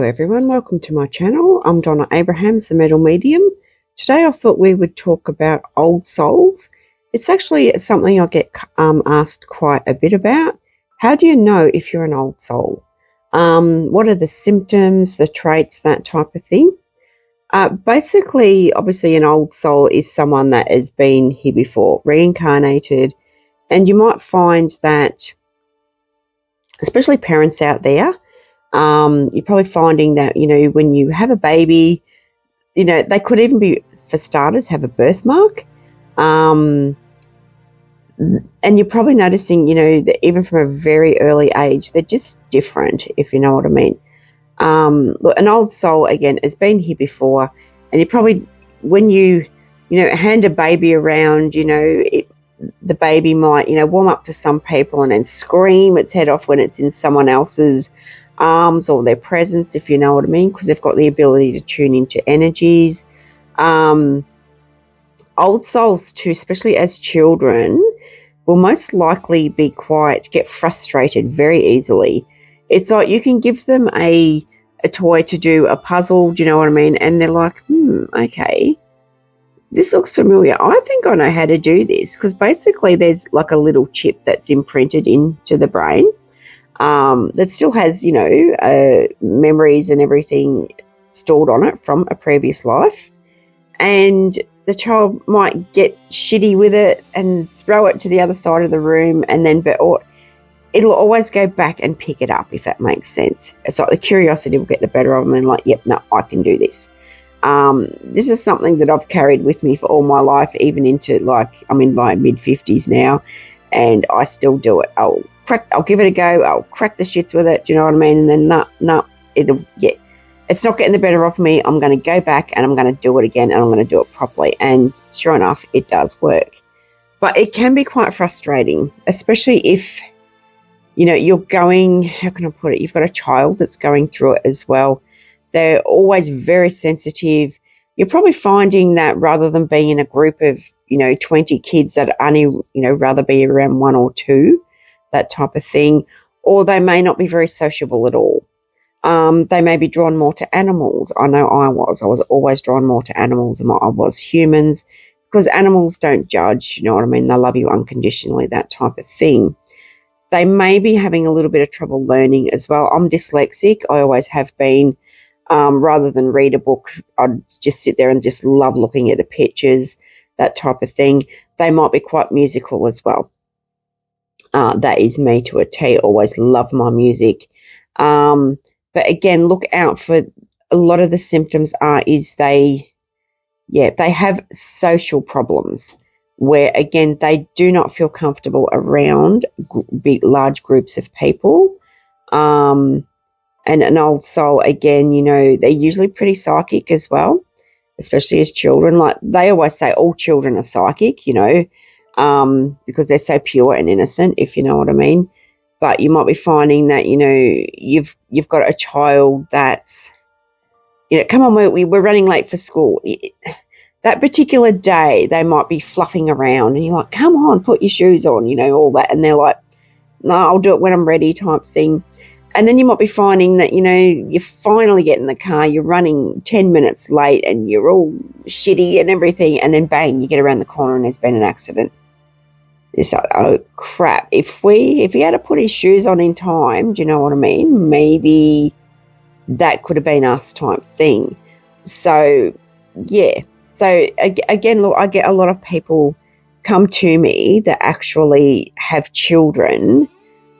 everyone, welcome to my channel. I'm Donna Abrahams, the Metal Medium. Today I thought we would talk about old souls. It's actually something I get asked quite a bit about. How do you know if you're an old soul? What are the symptoms, the traits, that type of thing? Basically, obviously an old soul is someone that has been here before, reincarnated, and you might find that, especially parents out there, you're probably finding that, when you have a baby, they could even be, for starters, have a birthmark. And you're probably noticing, that even from a very early age, they're just different, if you know what I mean. Look, an old soul, again, has been here before, and you probably, when you hand a baby around, the baby might, warm up to some people and then scream its head off when it's in someone else's arms or their presence, if you know what I mean, because they've got the ability to tune into energies. Old souls too, especially as children, will most likely get frustrated very easily. It's like you can give them a toy to do a puzzle, do you know what I mean? And they're like, okay, this looks familiar. I think I know how to do this, because basically there's like a little chip that's imprinted into the brain that still has, memories and everything stored on it from a previous life. And the child might get shitty with it and throw it to the other side of the room, and then it'll always go back and pick it up, if that makes sense. It's like the curiosity will get the better of them and like, yep, no, I can do this. This is something that I've carried with me for all my life, even into I'm in my mid-50s now, and I still do it. I'll give it a go. I'll crack the shits with it. Do you know what I mean? And then it's not getting the better of me. I'm going to go back and I'm going to do it again, and I'm going to do it properly. And sure enough, it does work. But it can be quite frustrating, especially if, you're going, how can I put it? You've got a child that's going through it as well. They're always very sensitive. You're probably finding that rather than being in a group of, 20 kids, that only, rather be around one or two, that type of thing. Or they may not be very sociable at all. They may be drawn more to animals. I know I was always drawn more to animals than I was humans, because animals don't judge, you know what I mean? They love you unconditionally, that type of thing. They may be having a little bit of trouble learning as well. I'm dyslexic. I always have been. Rather than read a book, I'd just sit there and just love looking at the pictures, that type of thing. They might be quite musical as well. That is me to a T. Always love my music. But again, look out for a lot of the symptoms they have social problems where, again, they do not feel comfortable around large groups of people. And an old soul, again, they're usually pretty psychic as well, especially as children. Like they always say all children are psychic, because they're so pure and innocent, if you know what I mean. But you might be finding that, you've got a child that's, come on, we're running late for school. That particular day, they might be fluffing around and you're like, come on, put your shoes on, all that. And they're like, no, I'll do it when I'm ready, type thing. And then you might be finding that, you finally get in the car, you're running 10 minutes late and you're all shitty and everything. And then bang, you get around the corner and there's been an accident. It's like, oh crap. If he had to put his shoes on in time, do you know what I mean? Maybe that could have been us, type thing. So, yeah. So again, look, I get a lot of people come to me that actually have children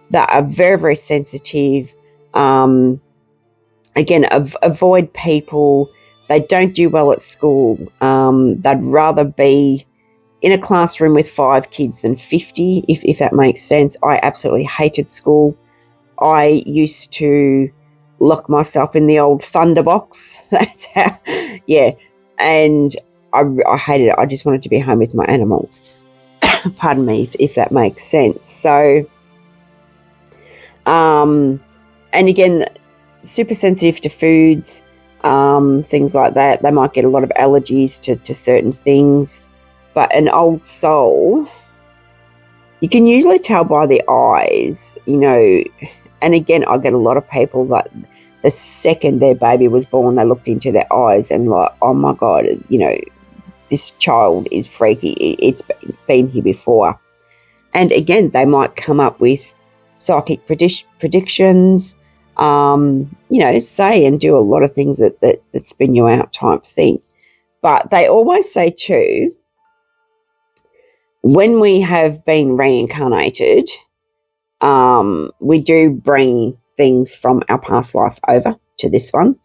that are very, very sensitive. Again, avoid people. They don't do well at school. They'd rather be in a classroom with 5 kids than 50, if that makes sense. I absolutely hated school. I used to lock myself in the old Thunderbox. That's how, yeah. And I hated it. I just wanted to be home with my animals. Pardon me, if that makes sense. So, and again, super sensitive to foods, things like that. They might get a lot of allergies to certain things. But an old soul, you can usually tell by the eyes, and again, I get a lot of people that the second their baby was born, they looked into their eyes and like, oh my God, this child is freaky. It's been here before. And again, they might come up with psychic predictions, say and do a lot of things that spin you out type thing. But they always say too, when we have been reincarnated, we do bring things from our past life over to this one.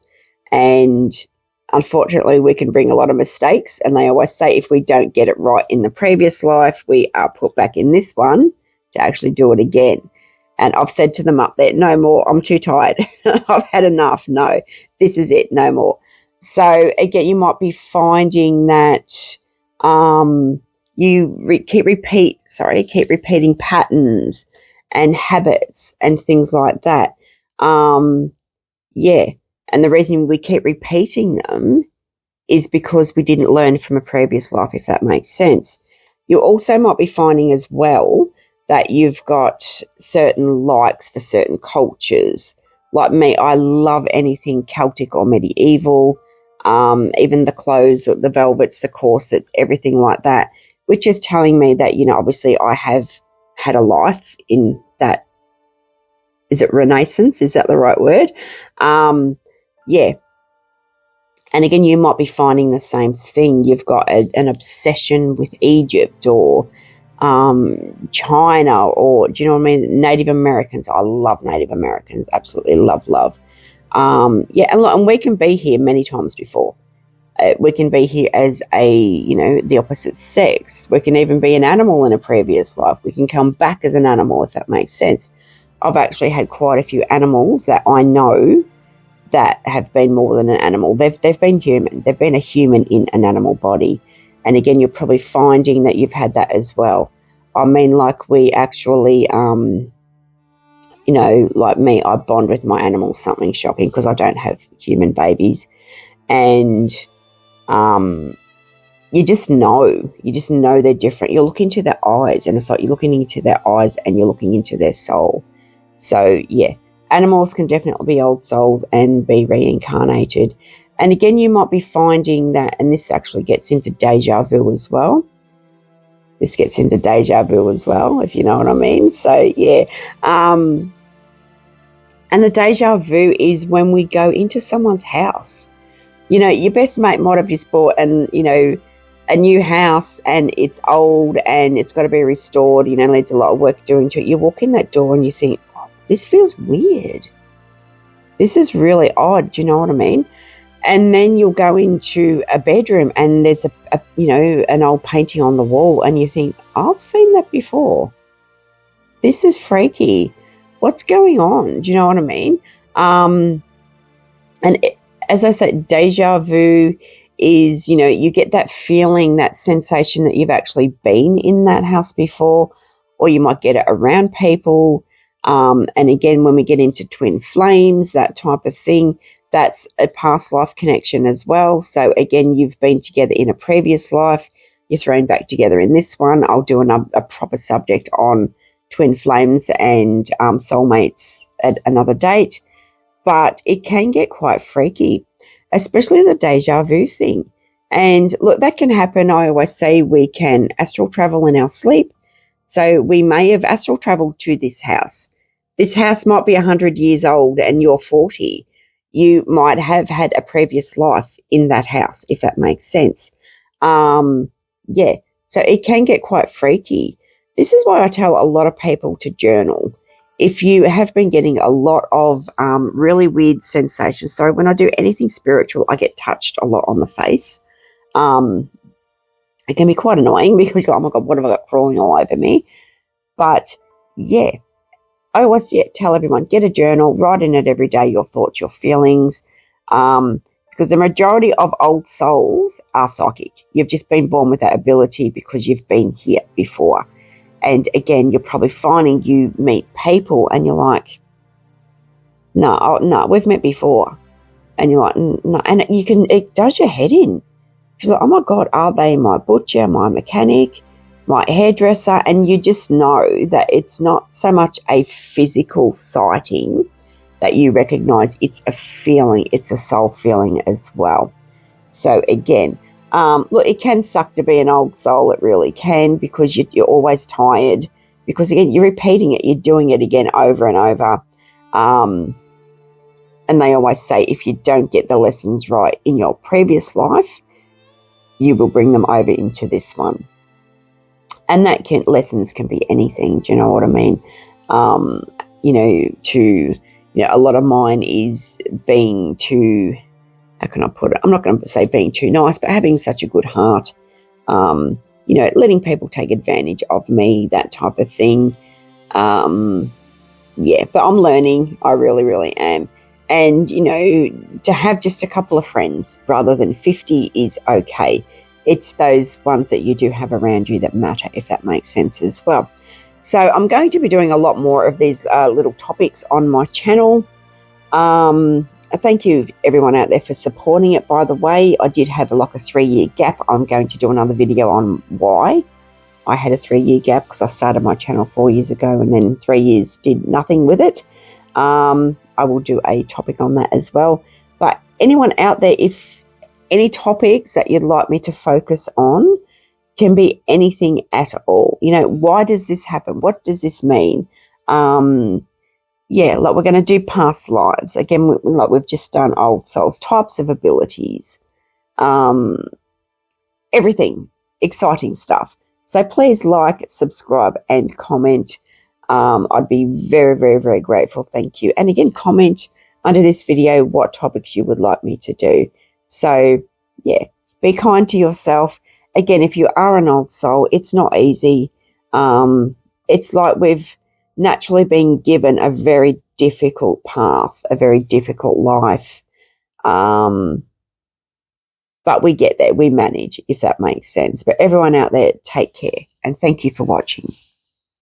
And unfortunately, we can bring a lot of mistakes. And they always say if we don't get it right in the previous life, we are put back in this one to actually do it again. And I've said to them up there, no more, I'm too tired. I've had enough. No, this is it, no more. So again, you might be finding that you keep repeating patterns and habits and things like that. And the reason we keep repeating them is because we didn't learn from a previous life, if that makes sense. You also might be finding as well that you've got certain likes for certain cultures. Like me, I love anything Celtic or medieval, even the clothes, the velvets, the corsets, everything like that, which is telling me that, obviously I have had a life in that. Is it Renaissance? Is that the right word? Yeah. And again, you might be finding the same thing. You've got an obsession with Egypt or China, or do you know what I mean? Native Americans. I love Native Americans. Absolutely love. And we can be here many times before. We can be here as the opposite sex. We can even be an animal in a previous life. We can come back as an animal, if that makes sense. I've actually had quite a few animals that I know that have been more than an animal. They've been human. They've been a human in an animal body. And again, you're probably finding that you've had that as well. I mean, like we actually, like me, I bond with my animals, something shocking, because I don't have human babies. And you just know they're different. You look into their eyes, and it's like you're looking into their eyes and you're looking into their soul. So, yeah, animals can definitely be old souls and be reincarnated. And again, you might be finding that, and this actually gets into deja vu as well. If you know what I mean. So, yeah. And the deja vu is when we go into someone's house. Your best mate might have just bought a new house, and it's old and it's got to be restored, needs a lot of work doing to it. You walk in that door and you think, oh, this feels weird. This is really odd. Do you know what I mean? And then you'll go into a bedroom and there's an old painting on the wall, and you think, I've seen that before. This is freaky. What's going on? Do you know what I mean? As I said, deja vu is, you get that feeling, that sensation that you've actually been in that house before, or you might get it around people. And again, when we get into twin flames, that type of thing, that's a past life connection as well. So again, you've been together in a previous life, you're thrown back together in this one. I'll do a proper subject on twin flames and soulmates at another date. But it can get quite freaky, especially the deja vu thing. And look, that can happen. I always say we can astral travel in our sleep. So we may have astral traveled to this house. This house might be 100 years old and you're 40. You might have had a previous life in that house, if that makes sense. So it can get quite freaky. This is why I tell a lot of people to journal. If you have been getting a lot of really weird sensations, so when I do anything spiritual, I get touched a lot on the face. It can be quite annoying because you're like, oh my God, what have I got crawling all over me? But yeah, I always tell everyone, get a journal, write in it every day your thoughts, your feelings, because the majority of old souls are psychic. You've just been born with that ability because you've been here before. And again, you're probably finding you meet people and you're like, no, we've met before. And you're like, no, and it does your head in. She's like, oh my God, are they my butcher, my mechanic, my hairdresser? And you just know that it's not so much a physical sighting, that you recognize it's a feeling, it's a soul feeling as well. So again, look, it can suck to be an old soul. It really can, because you're always tired, because again, you're repeating it, you're doing it again over and over. And they always say, if you don't get the lessons right in your previous life, you will bring them over into this one. And lessons can be anything. Do you know what I mean? A lot of mine is being too, how can I put it? I'm not going to say being too nice, but having such a good heart. Letting people take advantage of me, that type of thing. But I'm learning. I really, really am. And, to have just a couple of friends rather than 50 is okay. It's those ones that you do have around you that matter, if that makes sense as well. So I'm going to be doing a lot more of these little topics on my channel. Thank you, everyone out there, for supporting it, by the way. I did have a 3-year gap. I'm going to do another video on why I had a 3-year gap, because I started my channel 4 years ago and then 3 years did nothing with it. I will do a topic on that as well. But anyone out there, if any topics that you'd like me to focus on, can be anything at all. Why does this happen? What does this mean? We're going to do past lives. Again, we've just done old souls, types of abilities, everything, exciting stuff. So please like, subscribe, and comment. I'd be very, very, very grateful. Thank you. And again, comment under this video what topics you would like me to do. So, be kind to yourself. Again, if you are an old soul, it's not easy. It's like we've naturally been given a very difficult path, a very difficult life. But we get there, we manage, if that makes sense. But everyone out there, take care, and thank you for watching.